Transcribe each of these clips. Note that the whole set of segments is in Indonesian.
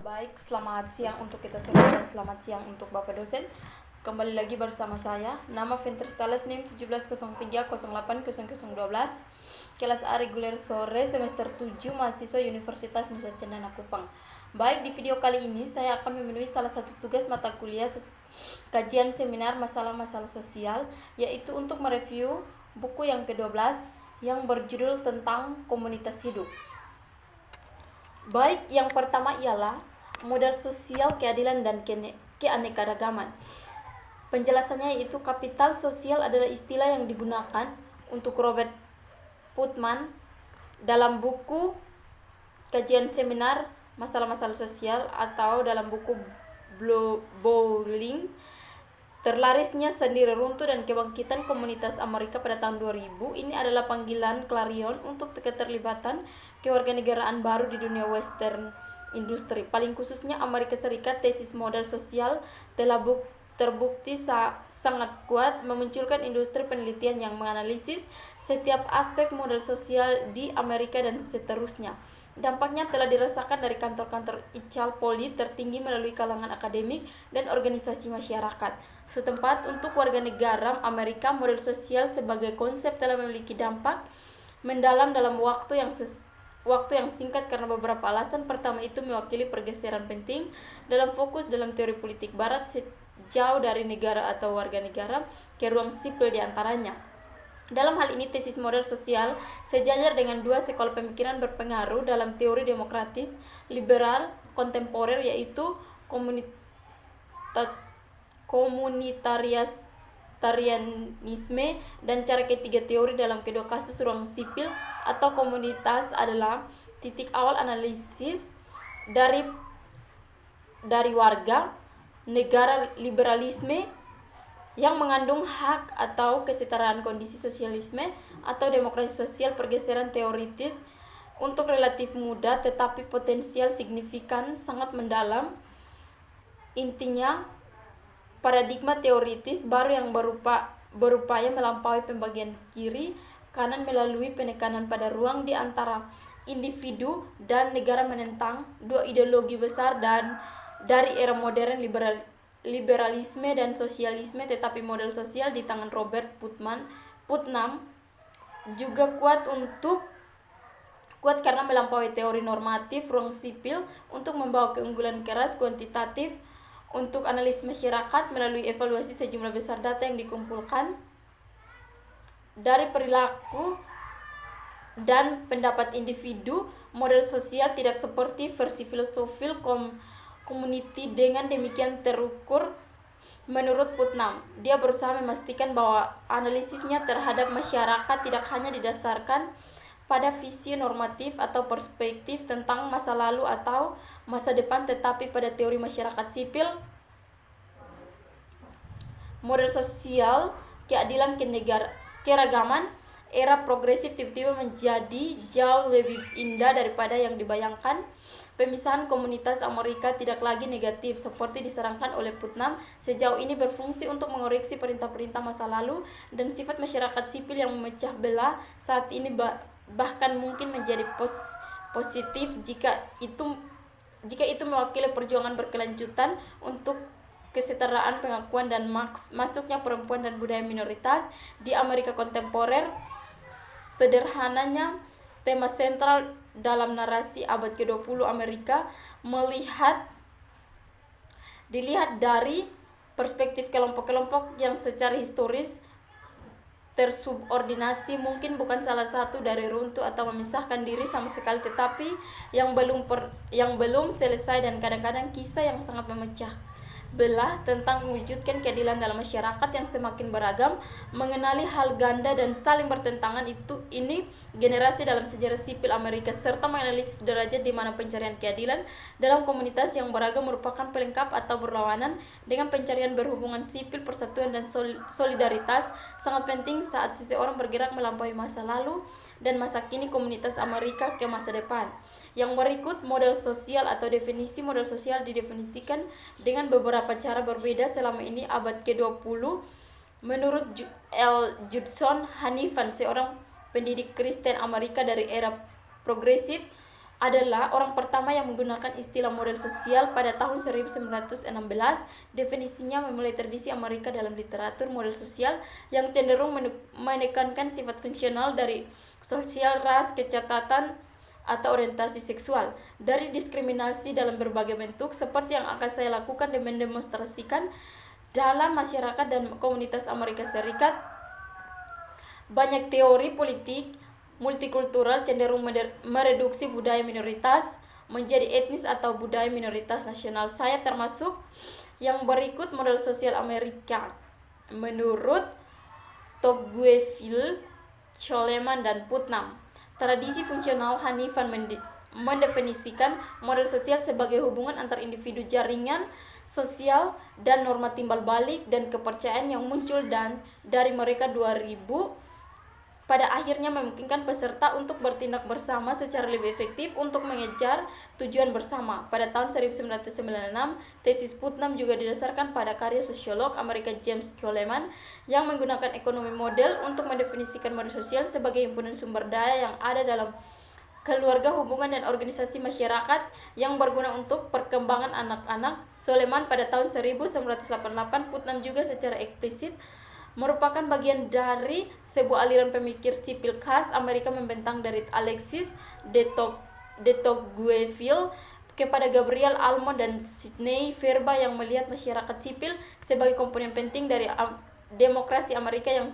Baik, selamat siang untuk kita semua dan selamat siang untuk Bapak dosen. Kembali lagi bersama saya. Nama Ventris Tales NIM 1703080012. Kelas A reguler sore semester 7 mahasiswa Universitas Nusa Cendana Kupang. Baik, di video kali ini saya akan memenuhi salah satu tugas mata kuliah kajian seminar masalah-masalah sosial, yaitu untuk mereview buku yang ke-12 yang berjudul tentang komunitas hidup. Baik, yang pertama ialah modal sosial keadilan dan keanekaragaman. Penjelasannya yaitu kapital sosial adalah istilah yang digunakan untuk Robert Putnam dalam buku kajian seminar masalah-masalah sosial atau dalam buku Bowling Terlarisnya Sendi Reruntuh dan Kebangkitan Komunitas Amerika pada tahun 2000. Ini adalah panggilan Clarion untuk keterlibatan kewarganegaraan baru di dunia western industri. Paling khususnya Amerika Serikat, tesis modal sosial telah terbukti sangat kuat memunculkan industri penelitian yang menganalisis setiap aspek modal sosial di Amerika dan seterusnya. Dampaknya telah dirasakan dari kantor-kantor Ical Poli tertinggi melalui kalangan akademik dan organisasi masyarakat setempat. Untuk warga negara Amerika, model sosial sebagai konsep telah memiliki dampak mendalam dalam waktu yang singkat karena beberapa alasan. Pertama, itu mewakili pergeseran penting dalam fokus dalam teori politik barat sejauh dari negara atau warga negara ke ruang sipil diantaranya. Dalam hal ini, tesis model sosial sejajar dengan dua sekolah pemikiran berpengaruh dalam teori demokratis liberal kontemporer, yaitu komunitarianisme, dan cara ketiga teori dalam kedua kasus ruang sipil atau komunitas adalah titik awal analisis dari warga negara liberalisme yang mengandung hak atau kesetaraan, kondisi sosialisme atau demokrasi sosial. Pergeseran teoritis untuk relatif muda tetapi potensial signifikan sangat mendalam. Intinya, paradigma teoritis baru yang berupaya melampaui pembagian kiri kanan melalui penekanan pada ruang di antara individu dan negara, menentang dua ideologi besar dan dari era modern liberalisme dan sosialisme. Tetapi model sosial di tangan Robert Putnam juga kuat karena melampaui teori normatif ruang sipil untuk membawa keunggulan keras kuantitatif untuk analisis masyarakat melalui evaluasi sejumlah besar data yang dikumpulkan dari perilaku dan pendapat individu. Model sosial tidak seperti versi filosofi community dengan demikian terukur. Menurut Putnam, dia berusaha memastikan bahwa analisisnya terhadap masyarakat tidak hanya didasarkan pada visi normatif atau perspektif tentang masa lalu atau masa depan, tetapi pada teori masyarakat sipil. Model sosial keadilan keragaman era progresif tiba-tiba menjadi jauh lebih indah daripada yang dibayangkan. Pemisahan komunitas Amerika tidak lagi negatif seperti disarankan oleh Putnam. Sejauh ini berfungsi untuk mengoreksi perintah-perintah masa lalu dan sifat masyarakat sipil yang memecah belah saat ini, bahkan mungkin menjadi positif jika itu mewakili perjuangan berkelanjutan untuk kesetaraan, pengakuan dan masuknya perempuan dan budaya minoritas di Amerika kontemporer. Sederhananya, tema sentral dalam narasi abad ke-20 Amerika dilihat dari perspektif kelompok-kelompok yang secara historis tersubordinasi, mungkin bukan salah satu dari runtuh atau memisahkan diri sama sekali, tetapi yang belum selesai, dan kadang-kadang kisah yang sangat memecah belah tentang mewujudkan keadilan dalam masyarakat yang semakin beragam, mengenali hal ganda dan saling bertentangan ini generasi dalam sejarah sipil Amerika, serta menganalisis derajat di mana pencarian keadilan dalam komunitas yang beragam merupakan pelengkap atau berlawanan dengan pencarian berhubungan sipil, persatuan dan solidaritas, sangat penting saat seseorang bergerak melampaui masa lalu dan masa kini komunitas Amerika ke masa depan. Yang berikut model sosial atau definisi model sosial didefinisikan dengan beberapa cara berbeda selama ini abad ke-20 menurut L. Judson Hanifan, seorang pendidik Kristen Amerika dari era progresif. adalah orang pertama yang menggunakan istilah model sosial pada tahun 1916. Definisinya memulai tradisi Amerika dalam literatur model sosial yang cenderung menekankan sifat fungsional dari sosial, ras, kecatatan, atau orientasi seksual, dari diskriminasi dalam berbagai bentuk seperti yang akan saya lakukan dan mendemonstrasikan dalam masyarakat dan komunitas Amerika Serikat. Banyak teori politik multikultural cenderung mereduksi budaya minoritas menjadi etnis atau budaya minoritas nasional. Saya termasuk yang berikut model sosial Amerika. Menurut Tocqueville, Coleman, dan Putnam, tradisi fungsional Hanifan mendefinisikan model sosial sebagai hubungan antar individu, jaringan sosial, dan norma timbal balik dan kepercayaan yang muncul dan dari mereka 2000 pada akhirnya memungkinkan peserta untuk bertindak bersama secara lebih efektif untuk mengejar tujuan bersama. Pada tahun 1996, tesis Putnam juga didasarkan pada karya sosiolog Amerika James Coleman yang menggunakan ekonomi model untuk mendefinisikan model sosial sebagai himpunan sumber daya yang ada dalam keluarga, hubungan, dan organisasi masyarakat yang berguna untuk perkembangan anak-anak. Coleman pada tahun 1988, Putnam juga secara eksplisit merupakan bagian dari sebuah aliran pemikir sipil khas Amerika membentang dari Alexis de Tocqueville kepada Gabriel Almond dan Sidney Verba yang melihat masyarakat sipil sebagai komponen penting dari demokrasi Amerika yang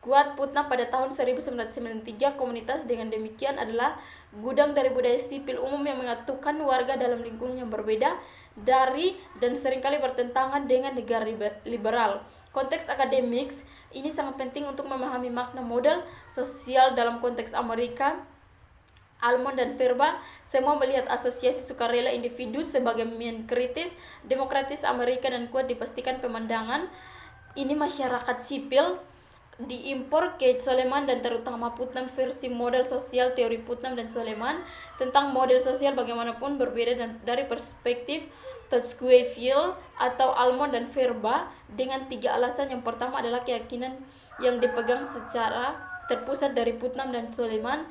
kuat. Putnam pada tahun 1993, komunitas dengan demikian adalah gudang dari budaya sipil umum yang menyatukan warga dalam lingkungan yang berbeda dari dan seringkali bertentangan dengan negara liberal. Konteks akademik ini sangat penting untuk memahami makna model sosial dalam konteks Amerika. Almond dan Verba semua melihat asosiasi sukarela individu sebagai main kritis demokratis Amerika dan kuat dipastikan pemandangan ini masyarakat sipil diimpor ke Coleman dan terutama Putnam. Versi model sosial teori Putnam dan Coleman tentang model sosial bagaimanapun berbeda dari perspektif Tocqueville atau Almond dan Verba dengan 3 alasan. Yang pertama adalah keyakinan yang dipegang secara terpusat dari Putnam dan Coleman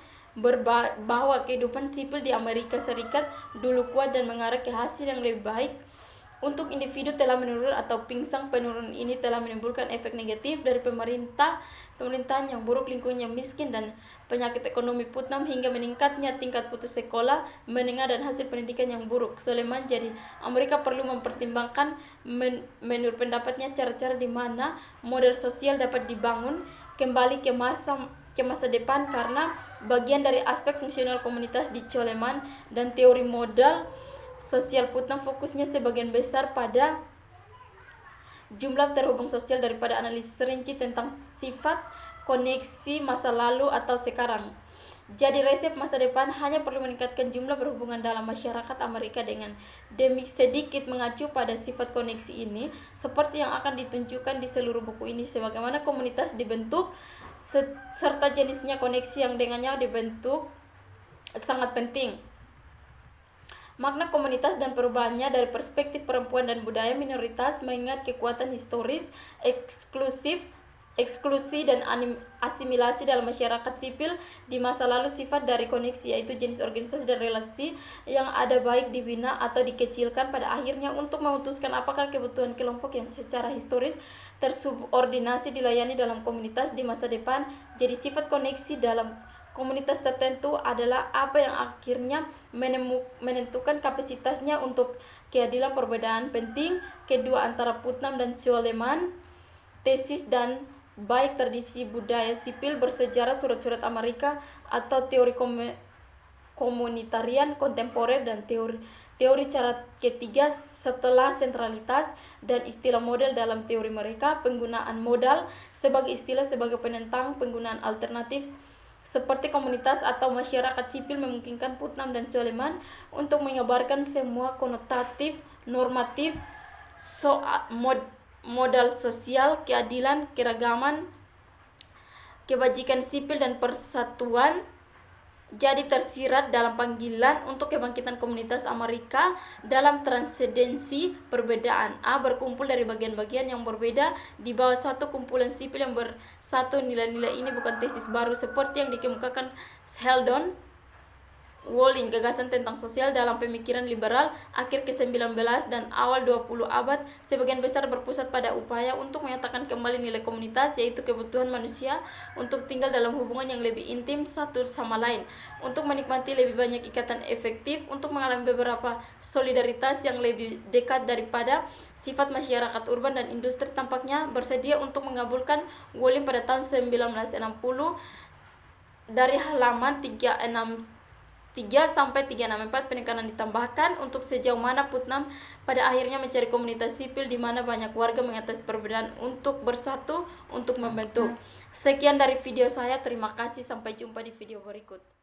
bahwa kehidupan sipil di Amerika Serikat dulu kuat dan mengarah ke hasil yang lebih baik untuk individu telah menurun atau pingsang. Penurunan ini telah menimbulkan efek negatif dari pemerintahan yang buruk, lingkungan yang miskin, dan penyakit ekonomi Putnam hingga meningkatnya tingkat putus sekolah menengah dan hasil pendidikan yang buruk. Coleman jadi Amerika perlu mempertimbangkan menurut pendapatnya cara-cara di mana model sosial dapat dibangun kembali ke masa depan karena bagian dari aspek fungsional komunitas di Coleman dan teori modal sosial Putnam fokusnya sebagian besar pada jumlah terhubung sosial daripada analisis rinci tentang sifat koneksi masa lalu atau sekarang. Jadi resep masa depan hanya perlu meningkatkan jumlah berhubungan dalam masyarakat Amerika dengan sedikit mengacu pada sifat koneksi ini seperti yang akan ditunjukkan di seluruh buku ini. Sebagaimana komunitas dibentuk serta jenisnya koneksi yang dengannya dibentuk sangat penting. Makna komunitas dan perubahannya dari perspektif perempuan dan budaya minoritas mengingat kekuatan historis, eksklusi dan asimilasi dalam masyarakat sipil di masa lalu. Sifat dari koneksi yaitu jenis organisasi dan relasi yang ada baik dibina atau dikecilkan pada akhirnya untuk memutuskan apakah kebutuhan kelompok yang secara historis tersubordinasi dilayani dalam komunitas di masa depan. Jadi sifat koneksi dalam komunitas tertentu adalah apa yang akhirnya menentukan kapasitasnya untuk keadilan. Perbedaan penting kedua antara Putnam dan Coleman, tesis dan baik tradisi budaya sipil bersejarah, surat-surat Amerika atau teori komunitarian kontemporer, dan teori cara ketiga setelah sentralitas dan istilah model dalam teori mereka. Penggunaan modal sebagai istilah sebagai penentang penggunaan alternatif seperti komunitas atau masyarakat sipil memungkinkan Putnam dan Coleman untuk menyebarkan semua konotatif normatif modal sosial, keadilan, keragaman, kebajikan sipil, dan persatuan. Jadi tersirat dalam panggilan untuk kebangkitan komunitas Amerika dalam transendensi perbedaan. Berkumpul dari bagian-bagian yang berbeda di bawah satu kumpulan sipil yang bersatu. Nilai-nilai ini bukan tesis baru seperti yang dikemukakan Sheldon Walling, gagasan tentang sosial dalam pemikiran liberal akhir ke-19 dan awal 20 abad sebagian besar berpusat pada upaya untuk menyatakan kembali nilai komunitas, yaitu kebutuhan manusia untuk tinggal dalam hubungan yang lebih intim satu sama lain, untuk menikmati lebih banyak ikatan efektif, untuk mengalami beberapa solidaritas yang lebih dekat daripada sifat masyarakat urban dan industri. Tampaknya bersedia untuk mengabulkan Walling pada tahun 1960 dari halaman 3 sampai 364 penekanan ditambahkan untuk sejauh mana Putnam pada akhirnya mencari komunitas sipil di mana banyak warga mengatasi perbedaan untuk bersatu untuk membentuk. Sekian dari video saya, terima kasih, sampai jumpa di video berikut.